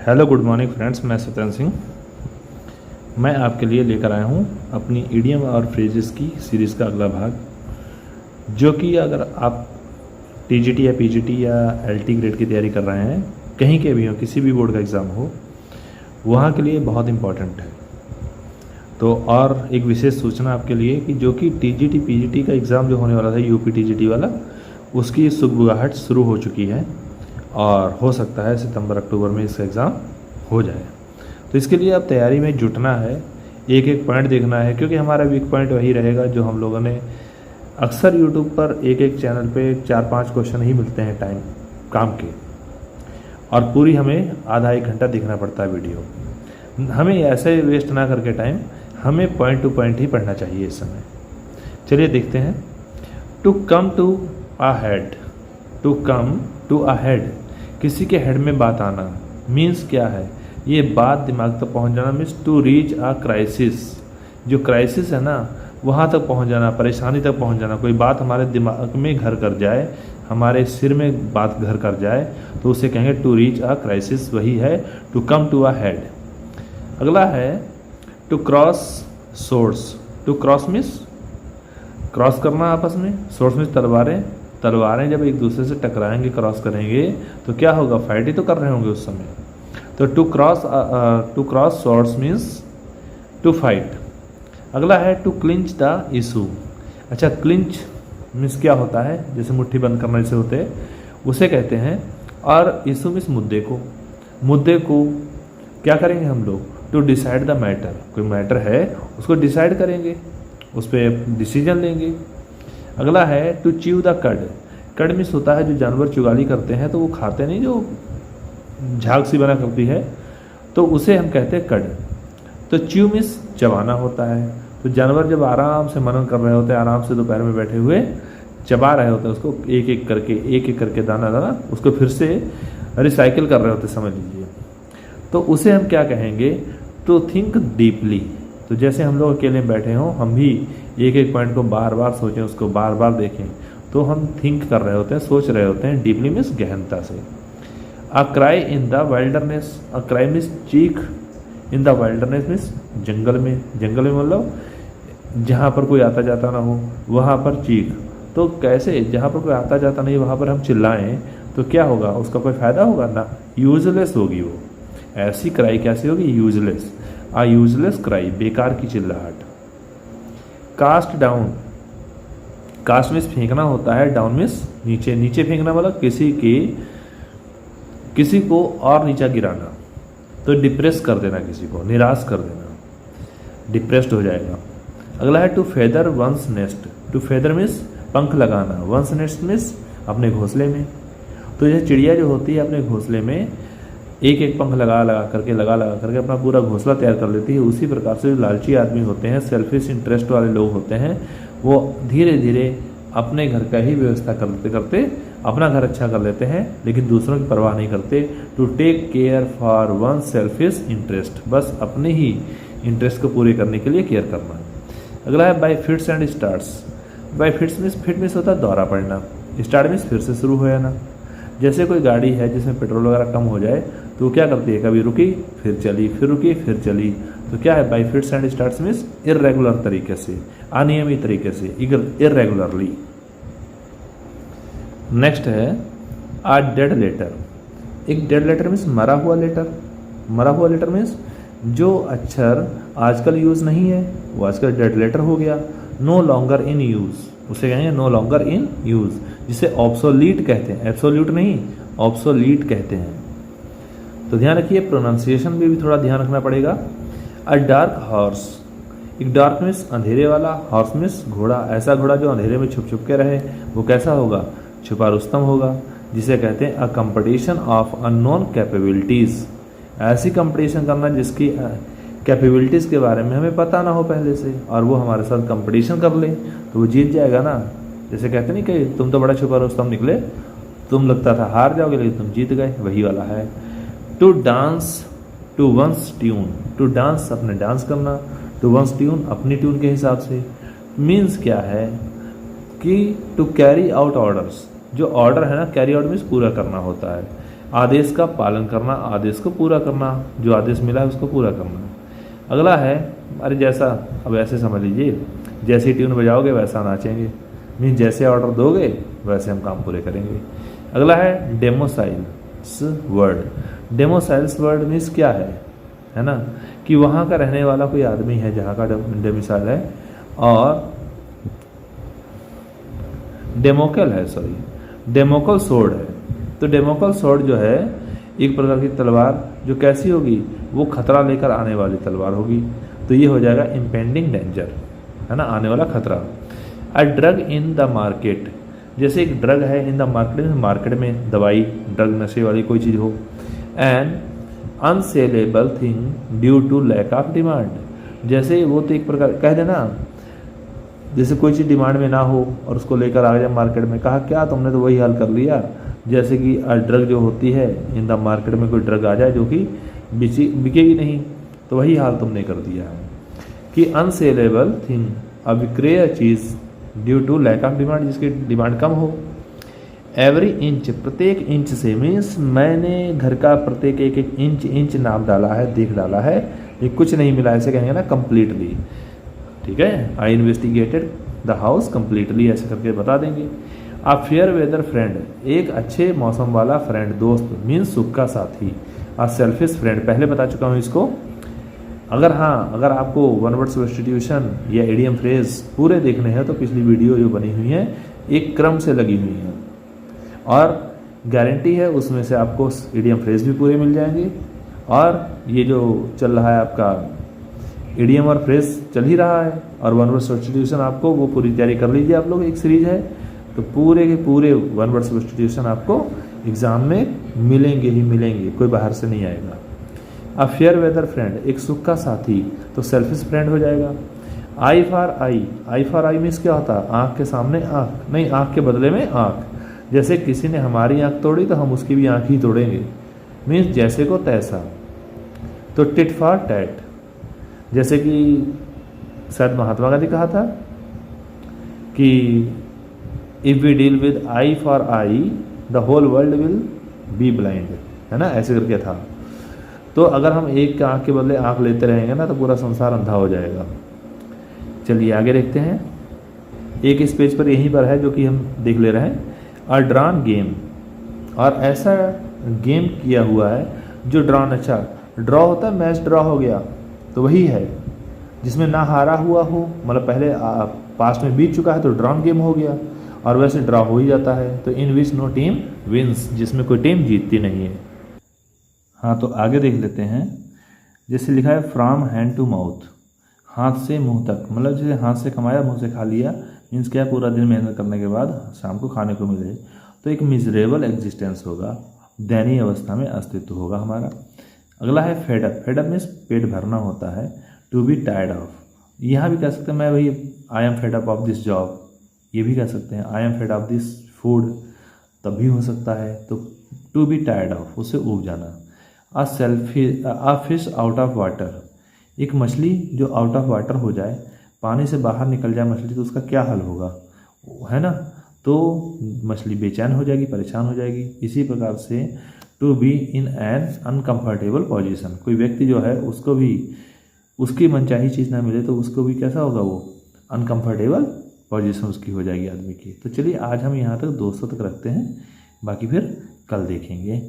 Hello good morning friends, मैं सत्येंद्र सिंह। मैं आपके लिए लेकर आया हूँ अपनी इडियम और फ्रेजेस की सीरीज़ का अगला भाग, जो कि अगर आप टीजीटी या पीजीटी या एलटी ग्रेड की तैयारी कर रहे हैं, कहीं के भी हो, किसी भी बोर्ड का एग्ज़ाम हो, वहाँ के लिए बहुत इम्पॉर्टेंट है। तो और एक विशेष सूचना आपके लिए कि जो कि टीजीटी पीजीटी का एग्ज़ाम जो होने वाला था, यूपी टीजीटी वाला, उसकी सुगबुगाहट शुरू हो चुकी है और हो सकता है सितंबर अक्टूबर में इसका एग्ज़ाम हो जाए। तो इसके लिए अब तैयारी में जुटना है, एक एक पॉइंट देखना है, क्योंकि हमारा वीक पॉइंट वही रहेगा जो हम लोगों ने अक्सर यूट्यूब पर एक एक चैनल पे 4-5 क्वेश्चन ही मिलते हैं टाइम काम के, और पूरी हमें आधा एक घंटा देखना पड़ता है वीडियो। हमें ऐसे वेस्ट ना करके टाइम, हमें पॉइंट टू पॉइंट ही पढ़ना चाहिए इस समय। चलिए देखते हैं। To come to a head, to come to a head, किसी के हेड में बात आना मीन्स क्या है? ये बात दिमाग तक पहुंच जाना means to reach a crisis. जो क्राइसिस है ना, वहाँ तक पहुंच जाना, परेशानी तक पहुंच जाना। कोई बात हमारे दिमाग में घर कर जाए, हमारे सिर में बात घर कर जाए, तो उसे कहेंगे टू रीच अ क्राइसिस। वही है to come to a head. अगला है to cross swords. To cross means cross करना आपस में, सोर्स मीन्स तलवारें। तलवारें जब एक दूसरे से टकराएंगे, क्रॉस करेंगे, तो क्या होगा? फाइट ही तो कर रहे होंगे उस समय। तो to cross swords means to fight. अगला है टू क्लिंच द इशू। अच्छा, क्लिंच मीन्स क्या होता है? जैसे मुट्ठी बंद करना जैसे होते हैं, उसे कहते हैं। और इशू मीन्स मुद्दे को। मुद्दे को क्या करेंगे हम लोग? To decide the matter. कोई मैटर है, उसको डिसाइड करेंगे, उस पर डिसीजन लेंगे। अगला है टू च्यू द कड। कड मीन्स होता है जो जानवर चुगाली करते हैं तो वो खाते नहीं, जो झाग सी बना करती है, तो उसे हम कहते हैं कड। तो च्यू मीन्स चबाना होता है। तो जानवर जब आराम से मनन कर रहे होते हैं, आराम से दोपहर में बैठे हुए चबा रहे होते हैं उसको, एक एक करके दाना दाना उसको फिर से रिसाइकिल कर रहे होते, समझ लीजिए। तो उसे हम क्या कहेंगे? To think deeply. तो जैसे हम लोग अकेले बैठे हों, हम भी एक एक पॉइंट को बार बार सोचें, उसको बार बार देखें, तो हम थिंक कर रहे होते हैं, सोच रहे होते हैं। डीपली मीन्स गहनता से। A cry in the wilderness. A cry means चीख, इन द वाइल्डरनेस मीन्स जंगल में। जंगल में मतलब जहाँ पर कोई आता जाता ना हो, वहाँ पर चीख। तो कैसे? जहाँ पर कोई आता जाता नहीं, वहाँ पर हम चिल्लाएं तो क्या होगा? उसका कोई फ़ायदा होगा ना, यूजलेस होगी वो। ऐसी क्राई कैसी होगी? यूजलेस। आ यूजलेस क्राई, बेकार की चिल्लाहट। Cast down. कास्ट मीन्स फेंकना होता है, डाउन मीन्स नीचे। नीचे फेंकना मतलब किसी को और नीचा गिराना। तो डिप्रेस कर देना, किसी को निराश कर देना, डिप्रेस्ड हो जाएगा। अगला है to feather one's nest. To feather means पंख लगाना, वंस नेस्ट मीन्स अपने घोंसले में। तो यह चिड़िया जो होती है अपने घोंसले में एक एक पंख लगा लगा करके अपना पूरा घोंसला तैयार कर लेती है। उसी प्रकार से जो लालची आदमी होते हैं, सेल्फिश इंटरेस्ट वाले लोग होते हैं, वो धीरे धीरे अपने घर का ही व्यवस्था करते करते अपना घर अच्छा कर लेते हैं, लेकिन दूसरों की परवाह नहीं करते। To take care for one selfish interest, बस अपने ही इंटरेस्ट को पूरे करने के लिए केयर करना। अगला है bye fits and starts. Bye fits means, fit means होता है दौरा पड़ना, स्टार्ट मीन्स फिर से शुरू हो जाना। जैसे कोई गाड़ी है जिसमें पेट्रोल वगैरह कम हो जाए, तो क्या करती है? कभी रुकी फिर चली, फिर रुकी फिर चली। तो क्या है? Bye fits and starts means irregular तरीके से, अनियमित तरीके से, इर्रेगुलरली। नेक्स्ट है अ डेड लेटर। एक डेड लेटर मीन्स मरा हुआ लेटर। मरा हुआ लेटर मीन्स जो अक्षर आजकल यूज नहीं है, वो आजकल डेड लेटर हो गया, नो लॉन्गर इन यूज। उसे कहेंगे नो लॉन्गर इन यूज, जिसे ऑब्सोलीट कहते हैं। एब्सोल्यूट नहीं, ऑब्सोलीट कहते हैं। तो ध्यान रखिए, प्रोनाउंसिएशन में भी थोड़ा ध्यान रखना पड़ेगा। अ डार्क हॉर्स। एक डार्क मीन्स अंधेरे वाला, हॉर्स मीन्स घोड़ा। ऐसा घोड़ा जो अंधेरे में छुप छुप के रहे, वो कैसा होगा? छुपा रुस्तम होगा, जिसे कहते हैं a competition of unknown capabilities. ऐसी कंपटीशन करना जिसकी कैपेबिलिटीज़ के बारे में हमें पता ना हो पहले से, और वो हमारे साथ कंपटीशन कर ले, तो वो जीत जाएगा ना। जैसे कहते नहीं कि तुम तो बड़ा छुपा रुस्तम निकले, तुम लगता था हार जाओगे लेकिन तुम जीत गए, वही वाला है। To dance to one's tune. To dance अपने डांस करना, टू वंस ट्यून अपनी ट्यून के हिसाब से। मीन्स क्या है कि टू कैरी आउट ऑर्डर्स। जो ऑर्डर है ना, कैरी आउट मीन्स पूरा करना होता है। आदेश का पालन करना, आदेश को पूरा करना, जो आदेश मिला है उसको पूरा करना। अगला है, अरे जैसा, अब ऐसे समझ लीजिए, जैसे ट्यून बजाओगे वैसा नाचेंगे, मीन्स जैसे ऑर्डर दोगे वैसे हम काम पूरे करेंगे। अगला है डेमोसाइल्स वर्ड। डेमोसाइल्स वर्ड मीन्स क्या है ना, कि वहाँ का रहने वाला कोई आदमी है जहाँ का डेमिसाइल है, और डेमोकल है, सॉरी डेमोकल सोर्ड है। तो डेमोकल सोर्ड जो है एक प्रकार की तलवार, जो कैसी होगी, वो खतरा लेकर आने वाली तलवार होगी। तो ये हो जाएगा इम्पेंडिंग डेंजर, है ना, आने वाला खतरा। A drug in the market, जैसे एक ड्रग है इन द मार्केट, मार्केट में दवाई, ड्रग, नशे वाली कोई चीज़ हो। And unsaleable thing due to lack of demand, जैसे वो तो एक प्रकार कह देना, जैसे कोई चीज़ डिमांड में ना हो और उसको लेकर आ जाए मार्केट में, कहा क्या तुमने तो वही हाल कर लिया। जैसे कि ड्रग जो होती है इन द मार्केट में कोई ड्रग आ जाए जो कि बिकेगी नहीं, तो वही हाल तुमने कर दिया है। कि अनसेलेबल थिंग, अविक्रय चीज़, due to lack of demand, जिसकी डिमांड कम हो। एवरी इंच, प्रत्येक इंच से, मीन्स मैंने घर का प्रत्येक एक एक इंच नाप डाला है, देख डाला है, ये कुछ नहीं मिला, ऐसे कहेंगे ना कंप्लीटली, ठीक है। आई इन्वेस्टिगेटेड द हाउस कंप्लीटली, ऐसे करके बता देंगे। आ फेयर वेदर फ्रेंड, एक अच्छे मौसम वाला फ्रेंड, दोस्त, मीन्स सुख का साथी। आ सेल्फिश फ्रेंड, पहले बता चुका हूँ इसको। अगर अगर आपको वन वर्ड सब्स्टिट्यूशन या इडियम फ्रेज पूरे देखने हैं तो पिछली वीडियो जो बनी हुई है एक क्रम से लगी हुई है, और गारंटी है उसमें से आपको इडियम फ्रेज भी पूरे मिल जाएंगे। और ये जो चल रहा है आपका इडियम और फ्रेज चल ही रहा है, और वन वर्ड सब्स्टिट्यूशन आपको वो पूरी तैयारी कर लीजिए आप लोग, एक सीरीज है, तो पूरे के पूरे वन वर्ड सब्स्टिट्यूशन आपको एग्जाम में मिलेंगे ही मिलेंगे, कोई बाहर से नहीं आएगा। अ फेयर वेदर फ्रेंड, एक सुख का साथी, तो सेल्फिश फ्रेंड हो जाएगा। Eye for eye, eye for eye means क्या होता है, आँख के सामने आँख, नहीं आँख के बदले में आँख। जैसे किसी ने हमारी आँख तोड़ी तो हम उसकी भी आँख ही तोड़ेंगे, मीन्स जैसे को तैसा। तो टिट फॉर टैट, जैसे कि शायद महात्मा गांधी कहा था कि if we deal with eye for eye the whole world will be blind, है ना, ऐसे करके था। तो अगर हम एक आँख के बदले आँख लेते रहेंगे ना तो पूरा संसार अंधा हो जाएगा। चलिए आगे देखते हैं। एक इस पेज पर यहीं पर है जो कि हम देख ले रहे हैं, अ ड्रॉन गेम, और ऐसा गेम किया हुआ है जो ड्रॉन, अच्छा ड्रॉ होता है, मैच ड्रॉ हो गया, तो वही है जिसमें ना हारा हुआ हो, मतलब पहले पास्ट में बीत चुका है तो ड्रॉन गेम हो गया, और वैसे ड्रॉ हो ही जाता है। तो इन विच नो टीम विंस, जिसमें कोई टीम जीतती नहीं है। हाँ तो आगे देख लेते हैं। जैसे लिखा है फ्रॉम हैंड टू माउथ, हाथ से मुंह तक, मतलब जैसे हाथ से कमाया मुंह से खा लिया, मीन्स क्या, पूरा दिन मेहनत करने के बाद शाम को खाने को मिले, तो एक मिजरेबल एग्जिस्टेंस होगा, दयनीय अवस्था में अस्तित्व होगा हमारा। अगला है फेडअप, फेडअप मीन्स पेट भरना होता है। टू बी टायर्ड ऑफ, यहाँ भी कह सकते हैं मैं वही I am fed up of this job, ये भी कह सकते हैं I am fade off this food, तब भी हो सकता है। तो टू बी टायर्ड ऑफ, उसे ऊब जाना। A fish out of water, एक मछली जो आउट ऑफ वाटर हो जाए, पानी से बाहर निकल जाए मछली, तो उसका क्या हाल होगा, है ना, तो मछली बेचैन हो जाएगी, परेशान हो जाएगी। इसी प्रकार से to be in an uncomfortable position, कोई व्यक्ति जो है उसको भी उसकी मनचाही चीज़ ना मिले तो उसको भी कैसा होगा, वो अनकम्फर्टेबल पोजीशन उसकी हो जाएगी आदमी की। तो चलिए आज हम यहाँ तक 200 तक रखते हैं, बाकी फिर कल देखेंगे।